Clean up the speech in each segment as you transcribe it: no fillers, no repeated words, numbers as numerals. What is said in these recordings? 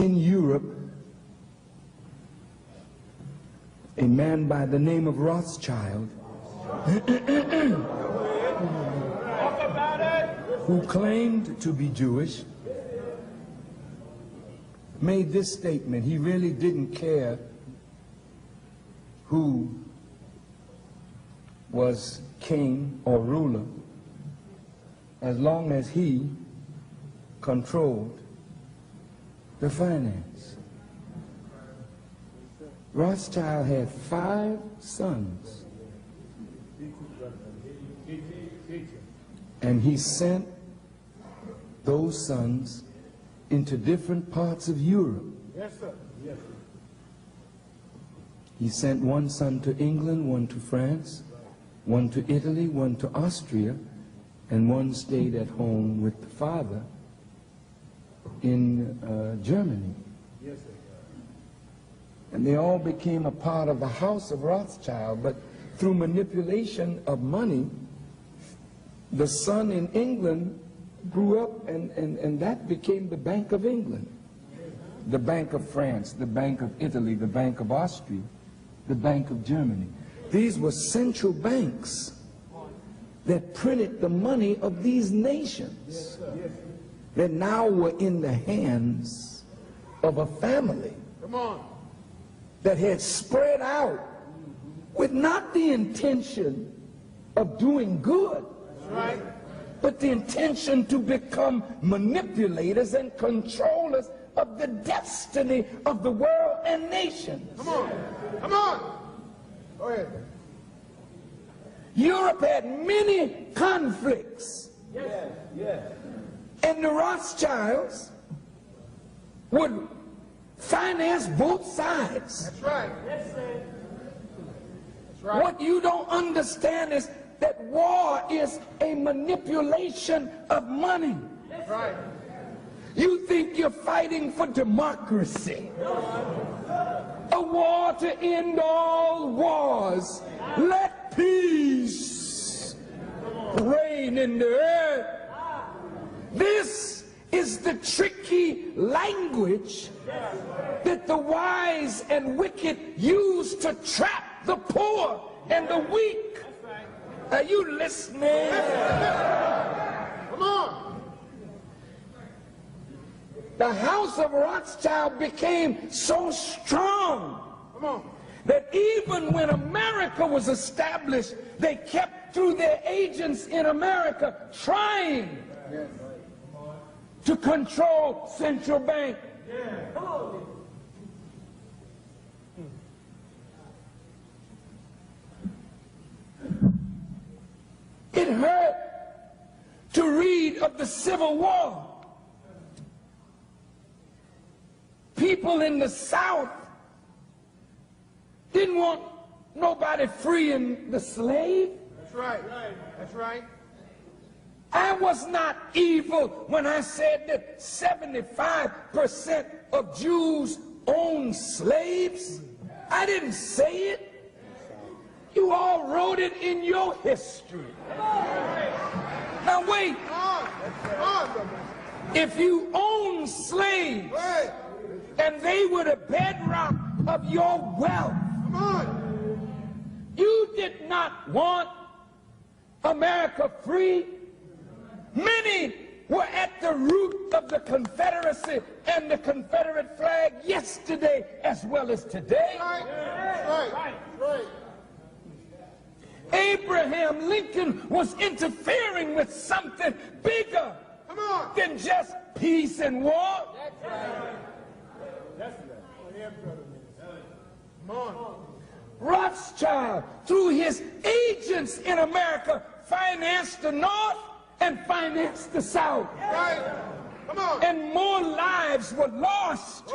in Europe, a man by the name of Rothschild, who claimed to be Jewish, made this statement. He really didn't care who was king or ruler, as long as he controlled the finance. Rothschild had 5 sons, and he sent those sons into different parts of Europe. Yes, sir. Yes, sir. He sent one son to England, one to France, one to Italy, one to Austria, and one stayed at home with the father in Germany. Yes, sir. And they all became a part of the house of Rothschild, but through manipulation of money, the son in England grew up, and that became the Bank of England, the Bank of France, the Bank of Italy, the Bank of Austria, the Bank of Germany. These were central banks that printed the money of these nations that now were in the hands of a family that had spread out with not the intention of doing good, but the intention to become manipulators and controllers of the destiny of the world and nations. Come on. Come on. Go ahead. Europe had many conflicts. Yes. Yes. And the Rothschilds would finance both sides. That's right. Yes, sir. That's right. What you don't understand is that war is a manipulation of money. That's right. You think you're fighting for democracy. A war to end all wars. Let peace reign in the earth. This is the tricky language that the wise and wicked use to trap the poor and the weak. Are you listening? Come on. The house of Rothschild became so strong that even when America was established, they kept through their agents in America trying to control central bank. It hurt to read of the Civil War. People in the South didn't want nobody freeing the slave. That's right. That's right. I was not evil when I said that 75% of Jews own slaves. I didn't say it. You all wrote it in your history. Now wait. If you own slaves and they were the bedrock of your wealth, you did not want America free. Many were at the root of the Confederacy and the Confederate flag yesterday as well as today. Right. Abraham Lincoln was interfering with something bigger than just peace and war. Rothschild, through his agents in America, financed the North and financed the South. And more lives were lost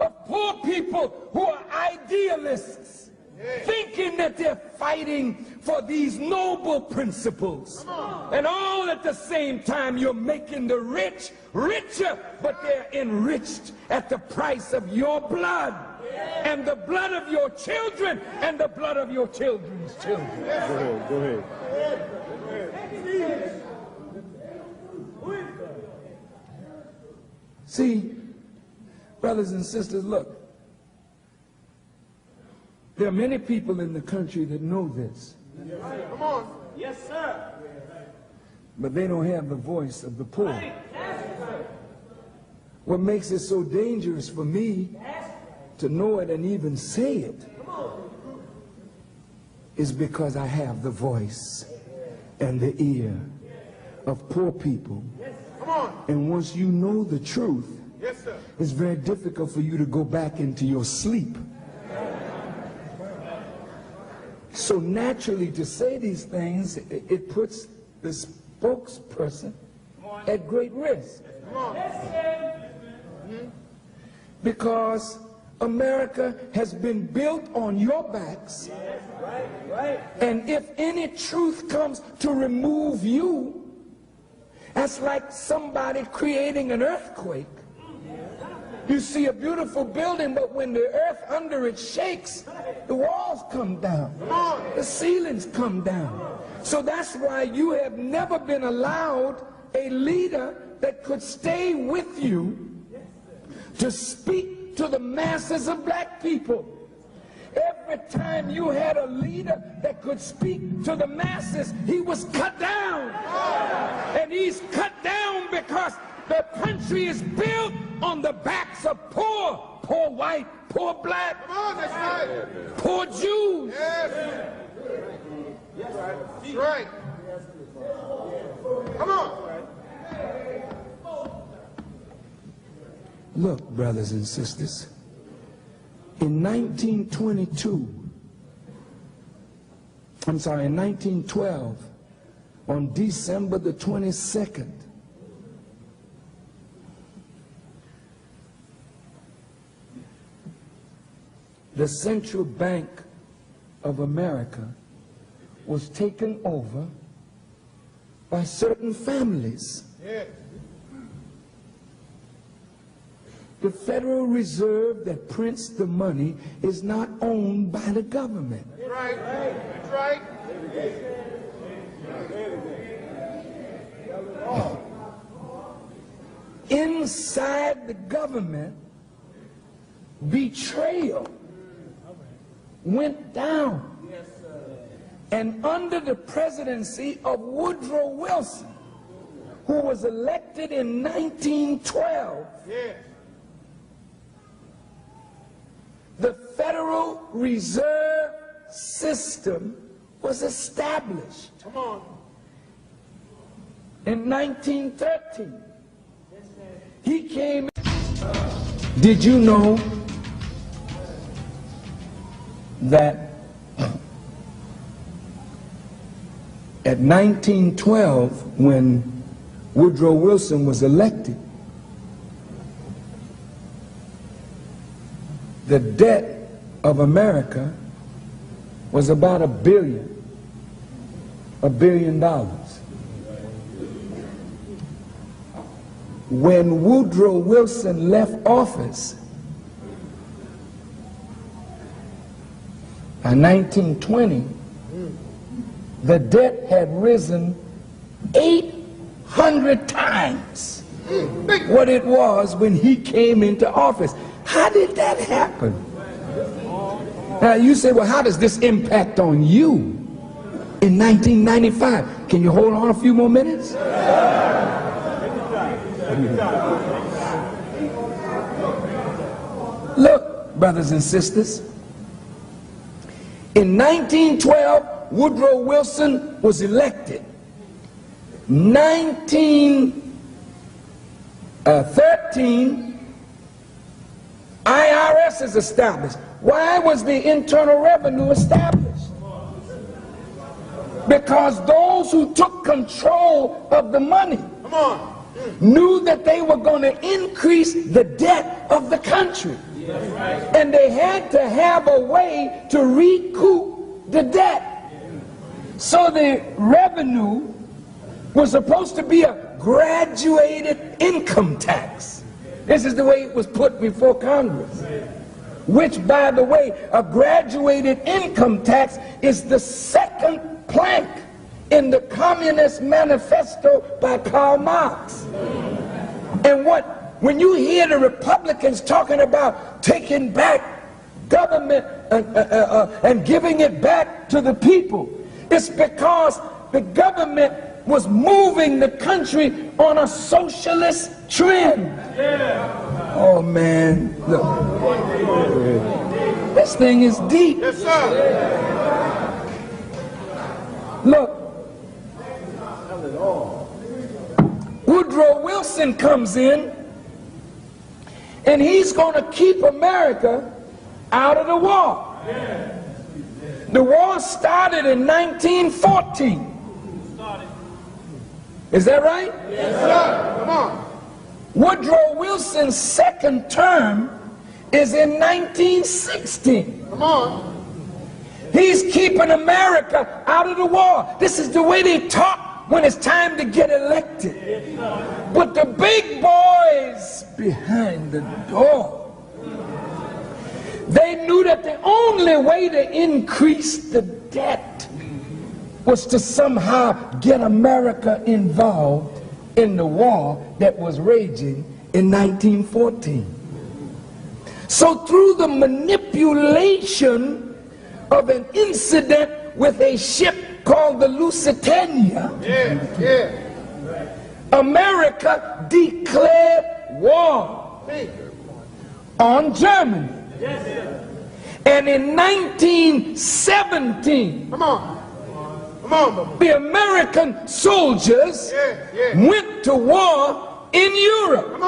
of poor people who are idealists, thinking that they're fighting for these noble principles. And all at the same time, you're making the rich richer, but they're enriched at the price of your blood and the blood of your children and the blood of your children's children. Go ahead. See, brothers and sisters, look, there are many people in the country that know this. Come on. Yes, sir. But they don't have the voice of the poor. What makes it so dangerous for me to know it and even say it is because I have the voice and the ear of poor people. And once you know the truth, it's very difficult for you to go back into your sleep. So naturally, to say these things, it puts the spokesperson at great risk. Because America has been built on your backs. And if any truth comes to remove you, that's like somebody creating an earthquake. You see a beautiful building, but when the earth under it shakes, the walls come down, the ceilings come down. So that's why you have never been allowed a leader that could stay with you to speak to the masses of black people. Every time you had a leader that could speak to the masses, he was cut down. And he's cut down because the country is built on the backs of poor white, poor black, poor Jews. That's right. Come on. Look, brothers and sisters, in 1912, on December the 22nd, the Central Bank of America was taken over by certain families. The Federal Reserve that prints the money is not owned by the government. That's right. That's right. Inside the government, betrayal went down. And under the presidency of Woodrow Wilson, who was elected in 1912, the Federal Reserve System was established. Come on. In 1913. He came. Did you know that at 1912, when Woodrow Wilson was elected, the debt of America was about $1 billion. When Woodrow Wilson left office in 1920, the debt had risen 800 times what it was when he came into office. How did that happen? Now you say, well, how does this impact on you in 1995? Can you hold on a few more minutes? Look, brothers and sisters, in 1912, Woodrow Wilson was elected. 1913, IRS is established. Why was the Internal Revenue established? Because those who took control of the money knew that they were going to increase the debt of the country. And they had to have a way to recoup the debt. So the revenue was supposed to be a graduated income tax. This is the way it was put before Congress. Which, by the way, a graduated income tax is the second plank in the Communist Manifesto by Karl Marx. And what when you hear the Republicans talking about taking back government and giving it back to the people, it's because the government was moving the country on a socialist trend. Oh man, look. This thing is deep. Yes, sir. Look. Woodrow Wilson comes in, and he's going to keep America out of the war. The war started in 1914. Is that right? Yes, sir. Come on. Woodrow Wilson's second term is in 1916. Come on. He's keeping America out of the war. This is the way they talk when it's time to get elected. But the big boys behind the door, they knew that the only way to increase the debt was to somehow get America involved in the war that was raging in 1914. So through the manipulation of an incident with a ship called the Lusitania, America declared war on Germany. And in 1917, the American soldiers went to war in Europe.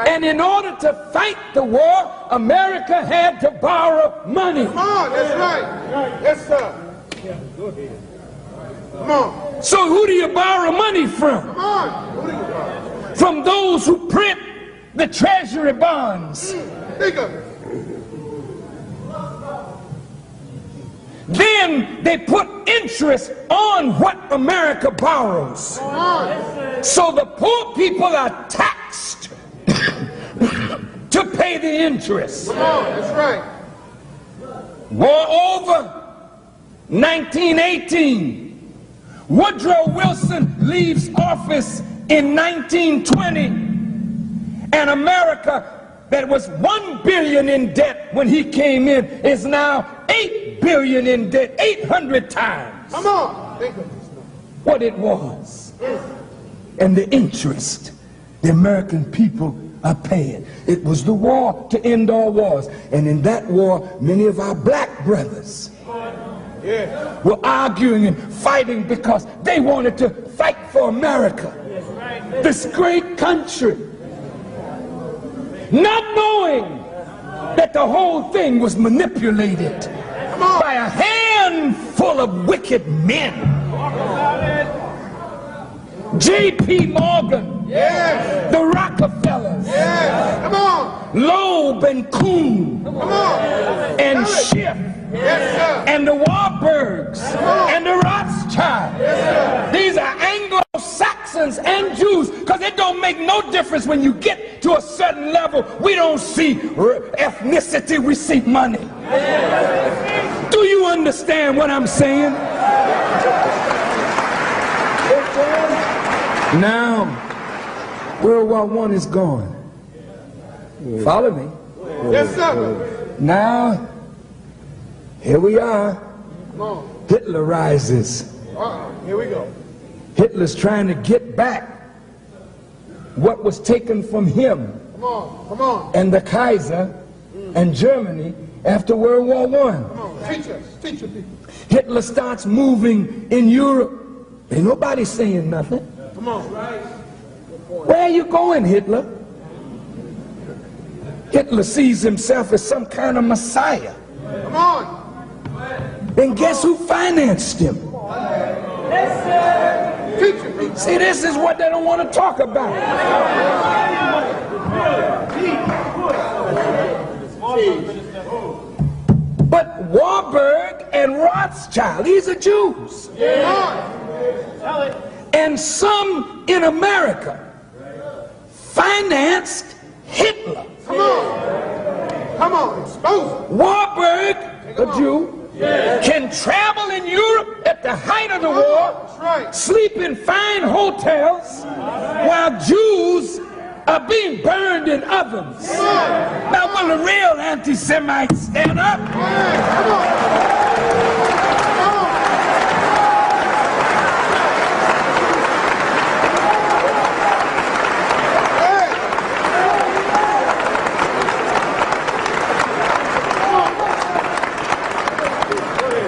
And in order to fight the war, America had to borrow money. Come on, that's right. Yes, sir. Come on. So who do you borrow money from? Come on. Who do you borrow? From those who print the treasury bonds. Think of it. Then they put interest on what America borrows. Come on. So the poor people are taxed to pay the interest. Come on, that's right. War over. 1918. Woodrow Wilson leaves office in 1920. And America, that was $1 billion in debt when he came in, is now $8 billion in debt, 800 times Come on. Think of this. what it was. And the interest the American people are paying. It was the war to end all wars. And in that war, many of our black brothers were arguing and fighting because they wanted to fight for America, this great country, not knowing that the whole thing was manipulated by a handful of wicked men. J.P. Morgan, the Rockefellers, Come on. Loeb and Kuhn, Come on. and Schiff, Yes, sir. and the Warburgs, and the Rothschild. These are Anglo-Saxons and Jews, because it don't make no difference when you get to a certain level. We don't see ethnicity, we see money. Do you understand what I'm saying? Now, World War I is gone. Follow me. Yes, sir. Now, here we are. Come on. Hitler rises. Here we go. Hitler's trying to get back what was taken from him Come on. Come on. and the Kaiser and Germany after World War I. Come on. Teach us. Teach your people. Hitler starts moving in Europe. Ain't nobody saying nothing. Come on. Where are you going, Hitler? Hitler sees himself as some kind of messiah. Come on. Then guess who financed him? Teach your people. See, this is what they don't want to talk about. But Warburg and Rothschild, these are Jews. And some in America financed Hitler. Come on. Come on. Expose it. Warburg, a Jew, can travel in Europe at the height of the war, That's right. sleep in fine hotels, while Jews are being burned in ovens. Now, will the real anti-Semites stand up?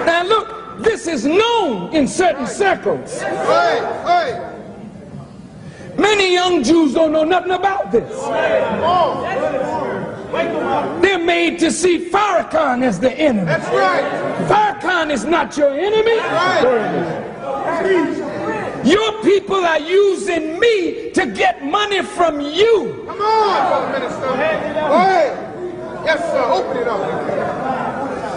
Now, look, this is known in certain circles. Many young Jews don't know nothing about this. They're made to see Farrakhan as the enemy. That's right. Farrakhan is not your enemy. Right. Your people are using me to get money from you. Come on, Minister. Go ahead. Yes, sir. Open it up.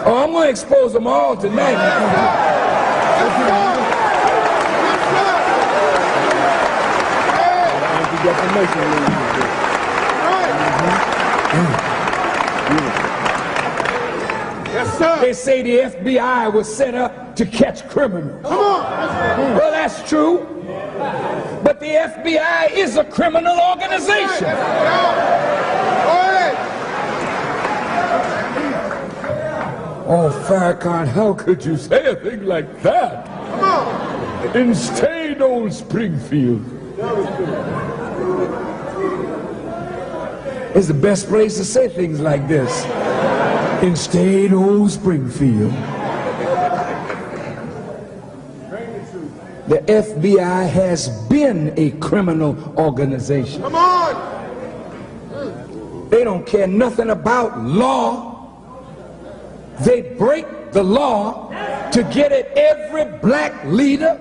Oh, I'm going to expose them all tonight. Yes, sir. Yes, sir. They say the FBI was set up to catch criminals. Come on. Well, that's true. But the FBI is a criminal organization. Go ahead. Oh, Farrakhan, how could you say a thing like that? Come on. In staid old Springfield. It's the best place to say things like this. In staid old Springfield. The FBI has been a criminal organization. Come on. They don't care nothing about law. They break the law to get at every black leader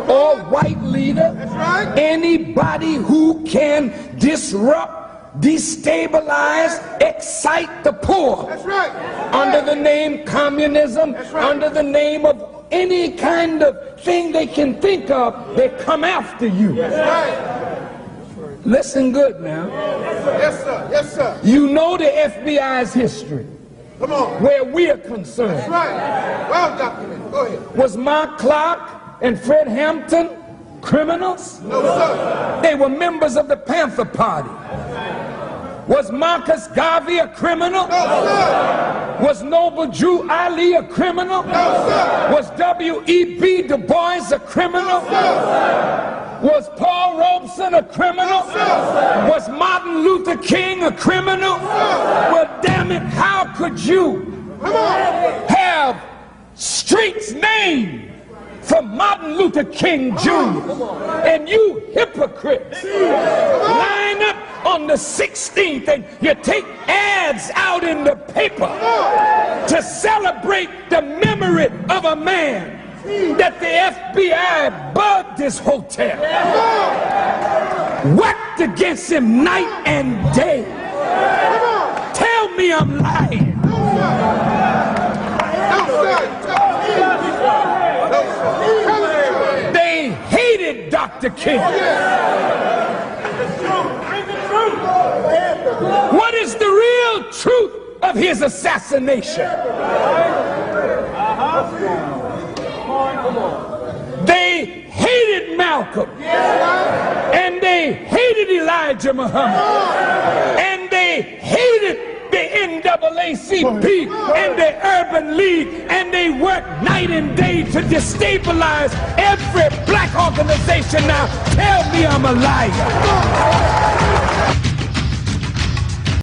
or white leader, That's right. anybody who can disrupt, destabilize, excite the poor. That's right. Under the name communism, That's right. under the name of any kind of thing they can think of, they come after you. That's right. Listen good now. Yes, sir. Yes, sir. You know the FBI's history, Come on. where we're That's concerned. right. Well documented. Go ahead. Was Mark Clark and Fred Hampton criminals? No, sir. They were members of the Panther Party. Was Marcus Garvey a criminal? No, sir. Was Noble Drew Ali a criminal? No, sir. Was W.E.B. Du Bois a criminal? No, sir. Was Paul Robeson a criminal? No, sir. Was Martin Luther King a criminal? Well, damn it, how could you Come on. have streets named for Martin Luther King Jr. and you hypocrites line up on the 16th and you take ads out in the paper to celebrate the memory of a man that the FBI bugged this hotel, worked against him night and day. Tell me I'm lying. They hated Dr. King. What is the real truth of his assassination? They hated Malcolm, and they hated Elijah Muhammad, and they hated the NAACP and the Urban League, and they work night and day to destabilize every black organization. Now tell me I'm a liar.